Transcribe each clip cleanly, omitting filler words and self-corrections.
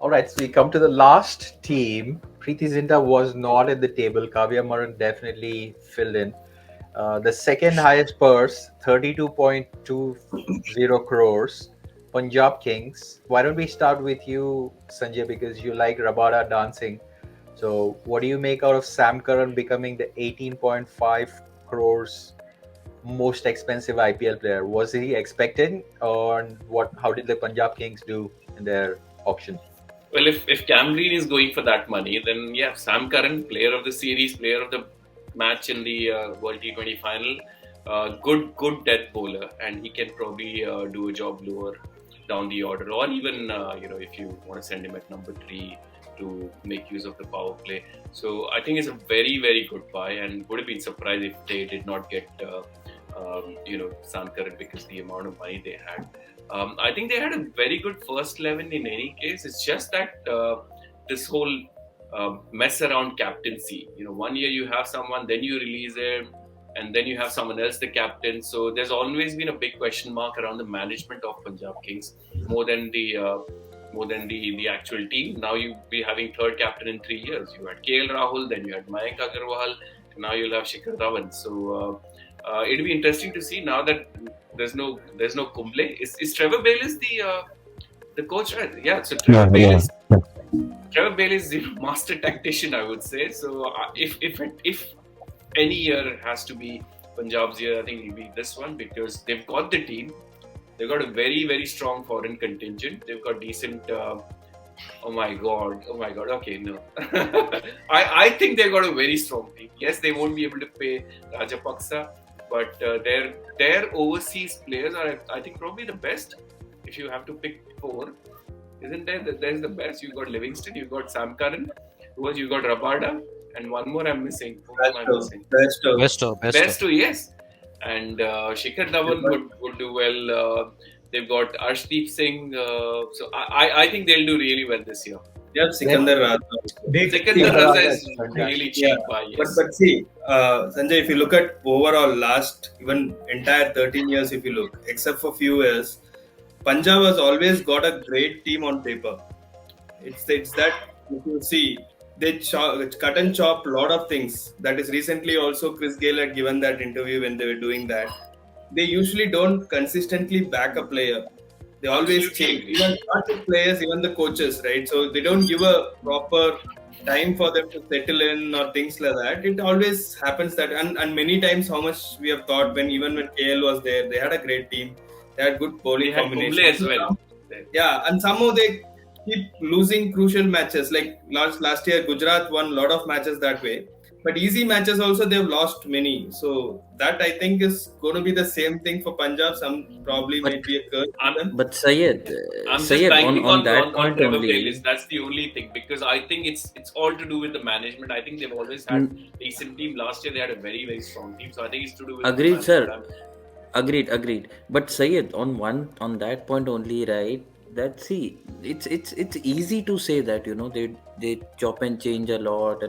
All right, so we come to the last team. Preeti Zinta was not at the table. Kavya Maran definitely filled in. The second highest purse, 32.20 crores. Punjab Kings. Why don't we start with you, Sanjay, because you like Rabada dancing. So, what do you make out of Sam Curran becoming the 18.5 crores most expensive IPL player? Was he expected, or what? How did the Punjab Kings do in their auction? Well, if Cam Green is going for that money, then yeah, Sam Curran, player of the series, player of the match in the World T20 final, good death bowler, and he can probably do a job lower down the order, or even if you want to send him at number 3 to make use of the power play. So I think it's a very very good buy, and would have been surprised if they did not get Sam Curran because the amount of money they had. I think they had a very good first 11 in any case. It's just that this whole mess around captaincy. One year you have someone, then you release him, and then you have someone else the captain. So there's always been a big question mark around the management of Punjab Kings more than the actual team. Now you'll be having third captain in 3 years. You had KL Rahul, then you had Mayank Agarwal, and now you'll have Shikhar Dhawan. So it'll be interesting to see now that there's no Kumble. Is Trevor Bayliss the coach? Right? Yeah. So Trevor Bayliss. Yeah. Trevor Bayliss is the master tactician, I would say. So if any year has to be Punjab's year, I think it'll be this one because they've got the team. They've got a very very strong foreign contingent. They've got decent. Oh my god. Okay, no. I think they've got a very strong team. Yes, they won't be able to pay Rajapaksa. But their overseas players are, I think, probably the best. If you have to pick 4, isn't there? There's the best. You've got Livingstone, you've got Sam Curran, you've got Rabada, and one more I'm missing. Bairstow, yes. And Shikhar Dhawan would do well. They've got Arshdeep Singh. So I think they'll do really well this year. Yeah, Sikandar Raza. Sikandar Raza is really cheap. Yes. But see, Sanjay, if you look at overall last even entire 13 years, if you look, except for few years, Punjab has always got a great team on paper. It's that if you see, they cut and chop a lot of things. That is recently also Chris Gayle had given that interview when they were doing that. They usually don't consistently back a player. They always change, even not the players, even the coaches, right? So they don't give a proper time for them to settle in or things like that. It always happens that, and many times how much we have thought when KL was there, they had a great team, they had good bowling combinations as well. Yeah, and somehow they keep losing crucial matches. Like last year, Gujarat won a lot of matches that way. But easy matches also they've lost many. So that I think is going to be the same thing for Punjab. Some probably might be a curse. But Syed, I'm Syed, just banking on that point only. That's the only thing because I think it's all to do with the management. I think they've always had decent team. Last year they had a very very strong team. So I think it's to do with. Agreed, sir. Agreed. But Syed, on that point only, right? That see, it's easy to say that they chop and change a lot,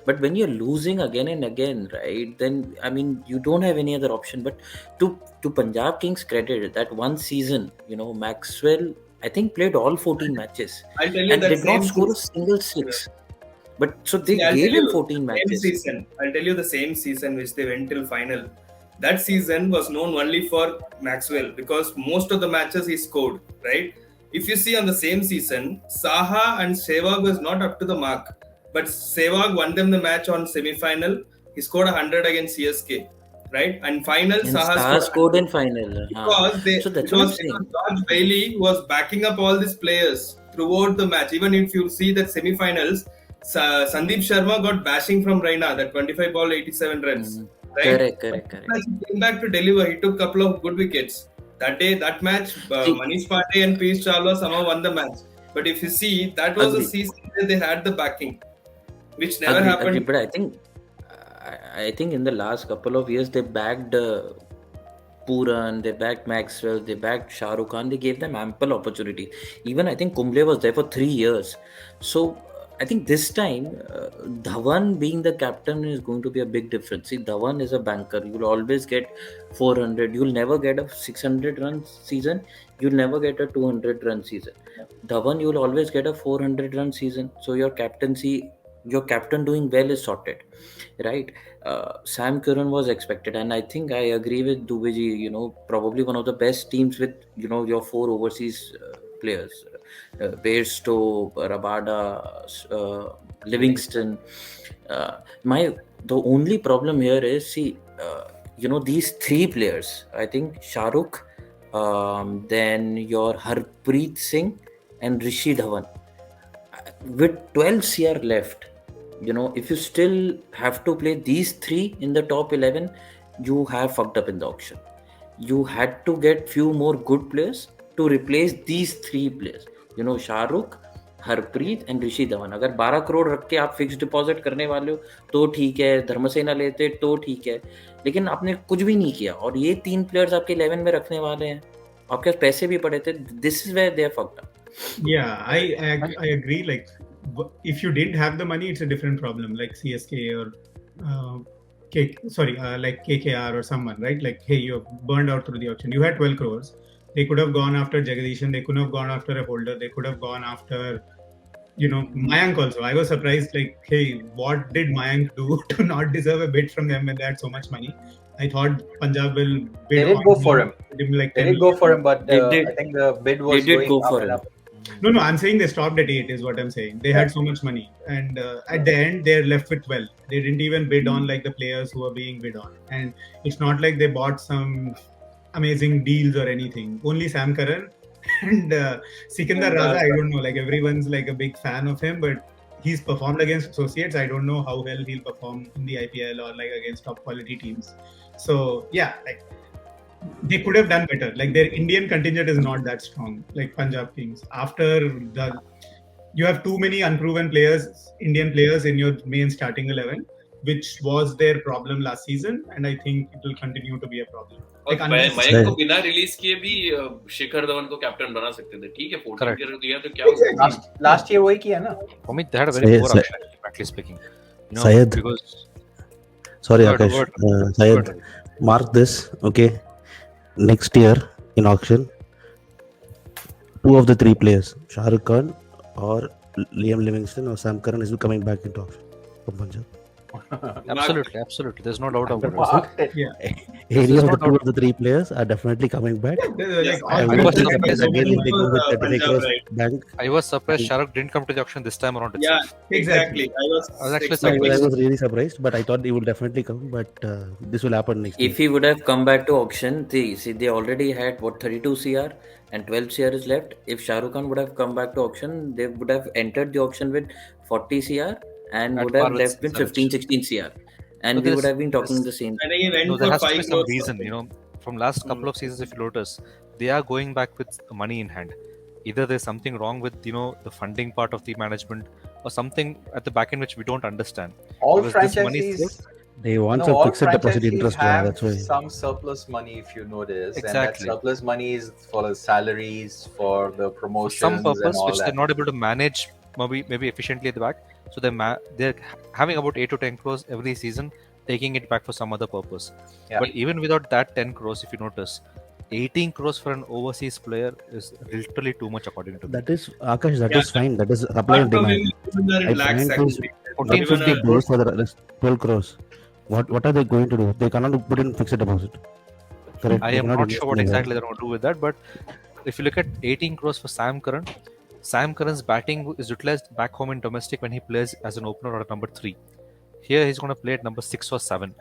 but when you're losing again and again, right? Then I mean you don't have any other option. But to Punjab Kings credit, that one season, Maxwell I think played all 14 matches I'll tell you and that did not same score a single six. But so they gave him 14 matches. I'll tell you the same season which they went till final. That season was known only for Maxwell because most of the matches he scored, right? If you see on the same season, Saha and Sehwag was not up to the mark. But Sehwag won them the match on semi-final. He scored 100 against CSK, right? And final, And Saha scored in final. Because George Bailey was backing up all these players throughout the match. Even if you see that semi-finals, Sandeep Sharma got bashing from Raina, that 25 ball, 87 runs. Right? Correct. He came back to deliver. He took a couple of good wickets. That match, Manish Pandey and Piyush Chawla somehow won the match. But if you see, that was a season where they had the backing, which never happened. But I think in the last couple of years they backed Puran, they backed Maxwell, they backed Shahrukh Khan. They gave them ample opportunity. Even I think Kumble was there for 3 years. So I think this time Dhawan being the captain is going to be a big difference. See, Dhawan is a banker. You'll always get 400. You'll never get a 600 run season. You'll never get a 200 run season. Dhawan, you'll always get a 400 run season. So your captain doing well is sorted, right? Sam Curran was expected, and I think I agree with Dubeji. Probably one of the best teams with your 4 overseas players, Bairstow, Rabada, Livingstone. The only problem here is, see, these 3 players. I think Shahrukh, then your Harpreet Singh and Rishi Dhawan. With 12 CR left, if you still have to play these 3 in the top 11, you have fucked up in the auction. You had to get few more good players to replace these 3 players. Shahrukh, Harpreet and Rishi Dhawan. अगर 12 करोड़ रख के आप fix deposit करने वाले हो तो ठीक है, धर्मसेना लेते तो ठीक है, लेकिन आपने कुछ भी नहीं किया और ये 3 प्लेयर्स आपके 11 में रखने वाले हैं, आपके पास पैसे भी पड़े थे. This is where they are fucked up. Yeah, I agree. Like, if you didn't have the money, it's a different problem. Like CSK or like KKR or someone, right? Like, hey, you're burned out through the auction. You had 12 crores. They could have gone after Jagdishan. They could have gone after a holder. They could have gone after, Mayank also. I was surprised. Like, hey, what did Mayank do to not deserve a bid from them when they had so much money? I thought Punjab will bid. They did go for him. Like they did go for him, but did. I think the bid was They did going go up for and him. up. No, I'm saying they stopped at 8 is what I'm saying. They had so much money. And at the end, they're left with 12. They didn't even bid on like the players who are being bid on. And it's not like they bought some amazing deals or anything. Only Sam Curran and Sikandar Raza, I don't know. Like, everyone's like a big fan of him, but he's performed against associates. I don't know how well he'll perform in the IPL or like against top quality teams. So yeah, like, they could have done better. Like, their Indian contingent is not that strong, like Punjab Kings. You have too many unproven players, Indian players in your main starting 11, which was their problem last season, and I think it will continue to be a problem. और मयंक को बिना release किए भी शिखर धवन को captain बना सकते थे. ठीक है, 14 करोड़ दिया तो क्या हुआ? Last year वही किया ना. For me, they had a very poor auction, frankly speaking. Syed, because sorry, Akash. Syed, mark this, okay? Next year in auction, 2 of the 3 players, Shahrukh Khan or Liam Livingstone or Sam Curran, is coming back into auction from Punjab. Absolutely. There's no doubt about it. Yeah. Any of the 2 of the 3 players are definitely coming back. I was surprised Shahrukh didn't come to the auction this time around. Yeah, exactly. I was actually surprised. I was really surprised, but I thought he would definitely come. But this will happen next year. If he would have come back to auction, they already had 32 CR and 12 CR is left. If Shahrukh Khan would have come back to auction, they would have entered the auction with 40 CR and would have left with 15-16 CR, and we would have been talking the same. And he went No, there for has to 5 be some crores. reason. From last couple of seasons, if you notice, they are going back with money in hand. Either there's something wrong with the funding part of the management, or something at the back end which we don't understand. All Because this money is franchises, They want no, some all fixed deposit franchises interest. have That's why. some surplus money, if you notice, and that Exactly. surplus money is for the salaries, for the For promotions, some purpose and all which that. they're not able to manage maybe efficiently at the back. So they're having about 8 to 10 crores every season, taking it back for some other purpose. Yeah. But even without that 10 crores, if you notice, 18 crores for an overseas player is literally too much according to me. That is, Akash, that Yeah. is fine. That is supply and demand. I Lakhs find those actually. 150 crores for the rest 12 crores. What are they going to do? They cannot put in fixed deposit. Correct. I They am cannot not invest sure what in that. exactly they're going to do with that, but if you look at 18 crores for Sam Curran's batting is utilized back home in domestic when he plays as an opener or at number 3. Here he's going to play at number 6 or 7,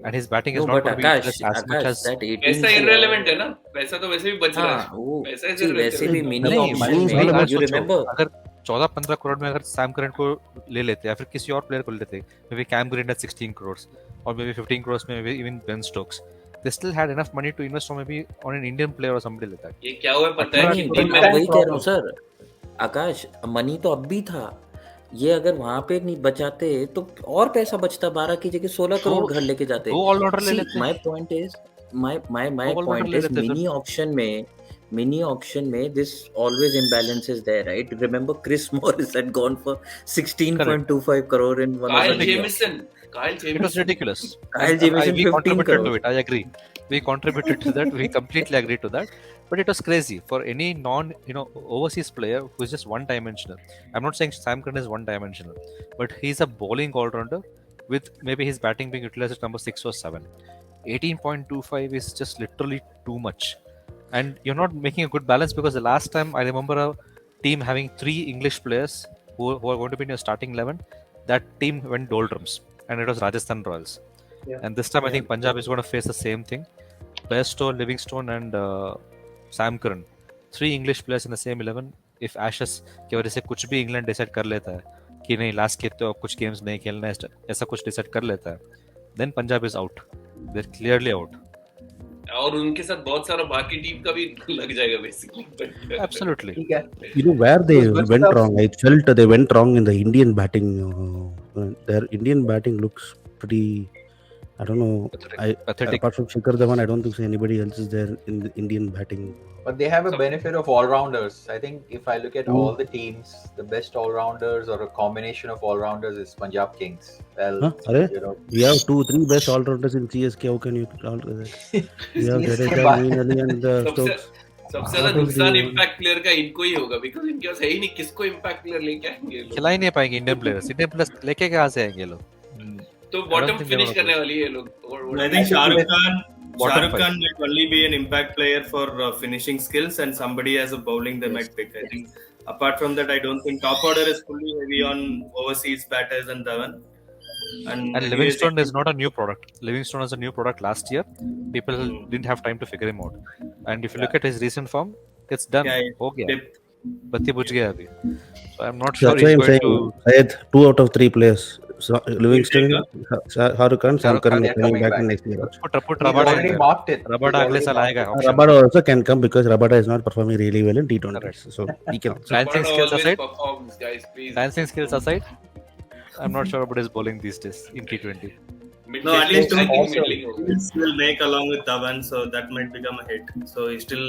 and his batting is No, not but going to be utilized Akash, as much as. that 18 पैसा CR irrelevant है ना, पैसा तो वैसे भी बच रहा हाँ, है. वो पैसा is see, irrelevant. वैसे भी मिनी नहीं, ऑप्शन money is not में about you सोचो, remember अगर 14-15 करोड़ में अगर सैम करन को ले लेते या फिर किसी और प्लेयर को ले लेते, maybe Cam Green at 16 crores or maybe 15 crores में maybe even Ben Stokes, they still had enough money to invest or maybe on an Indian player or somebody like that. ये क्या हुआ है पता है नहीं, कि but टीम मैं में वही कह रहा हूँ सर, आकाश, मनी तो अब भी था. ये अगर वहां पे नहीं बचाते तो और पैसा बचता, 12 की जगह 16 करोड़ घर लेके जाते. वो ऑल ऑर्डर ले लेते. My point is all order ले लेते फिर. मिनी ऑप्शन में mini auction में this always imbalance is there, right? Remember Chris Morris had gone for 16.25 crore in one of Kyle the Jamieson. It was ridiculous. Kyle And Jamieson we 15 contributed to crores. it. I agree. We contributed to that. We completely agree to that. But it was crazy for any overseas player who is just one-dimensional. I'm not saying Sam Curran is one-dimensional, but he's a bowling all-rounder with maybe his batting being utilized at number 6 or 7. 18.25 is just literally too much. And you're not making a good balance, because the last time I remember a team having 3 English players who are going to be in your starting 11, that team went doldrums, and it was Rajasthan Royals. Yeah. And this time I think Punjab is going to face the same thing. Bairstow, Livingstone and Sam Curran, 3 English players in the same 11. If Ashes की वजह से कुछ भी England decide कर लेता है कि नहीं लास्ट के तो कुछ गेम्स नहीं खेलना है, ऐसा कुछ डिसाइड कर लेता है, then Punjab is out, they are clearly out. और उनके साथ बहुत सारा बाकी टीम का भी लग जाएगा बेसिकली. Absolutely. ठीक है. You know where they Good went stuff. wrong? I felt they went wrong in the Indian batting. Their Indian batting looks pretty. I don't know. Pathetic. Apart from Shikhar Dhawan, I don't think anybody else is there in the Indian batting. But they have a benefit of all-rounders. I think if I look at all the teams, the best all-rounders or a combination of all-rounders is Punjab Kings. Well, Are? you know, We have 2-3 best all-rounders in CSK. How can you alter that? We have CSK Jadeja, बात- Moeen Ali and Stokes. सबसे ज्यादा नुकसान impact player का इनको ही होगा, because इनके पास है ही नहीं, किसको इम्पैक्ट प्लेयर लेके आएंगे ये लोग? खिला ही नहीं पाएंगे इंडियन प्लेयर्स लेके कहाँ से आएंगे लोग? तो बॉटम think फिनिश they करने wanna वाली है लोग. I think Shahrukh Khan Bottom five. might only be an impact player for finishing skills, and somebody as a bowling they might pick. I think apart from that, I don't think top order is fully heavy on overseas batters and Dhawan. And Livingstone is not a new product. Livingstone was a new product last year. People didn't have time to figure him out. And if you look at his recent form, it's done. हो गया. बत्ती बुझ गया अभी. So I'm not sure That's why he's I'm going saying, to. Syed, 2 out of 3 players. So, Livingston, Shahrukh Khan, Sam Shahrukh Curran Khan are is coming coming back back. in next year. Put he's Rabada already in marked it. Rabada He's अगले already साल marked आएगा it. option. Rabada also can come because Rabada is not performing really well in T20s. So he can also. Dancing skills always aside, performs, guys, please. dancing skills aside, I'm not sure about his bowling these days in T20. No, at least I think also- middling होगा. will make along with Dhawan, so that might become a hit. So he's still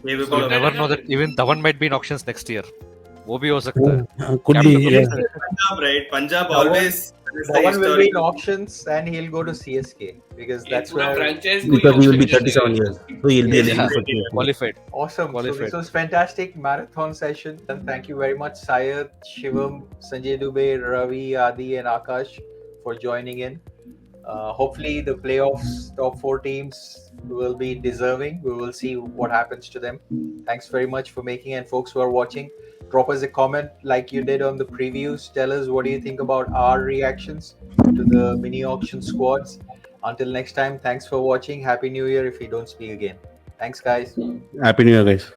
capable You of. never know that even Dhawan might be in auctions next year. वो भी हो सकता है. Could be, Captain yeah. Punjab, right? Punjab Dhawan- always. is the Dhawan will be in historical- auctions and he'll go to CSK because ये that's पूरा where. franchise Because he will be auction 37 करेगा. years. So he'll be Yes. eligible for Yeah. CSK. Qualified. Awesome. So Qualified. this was fantastic marathon session. And thank you very much, Syed, Shivam, Sanjay Dubey, Ravee, Adi, and Akash for joining in. Hopefully the playoffs, top 4 teams will be deserving. We will see what happens to them. Thanks very much for making, and folks who are watching, drop us a comment like you did on the previews. Tell us what do you think about our reactions to the mini auction squads. Until next time, thanks for watching. Happy New Year if we don't speak again. Thanks, guys. Happy New Year, guys.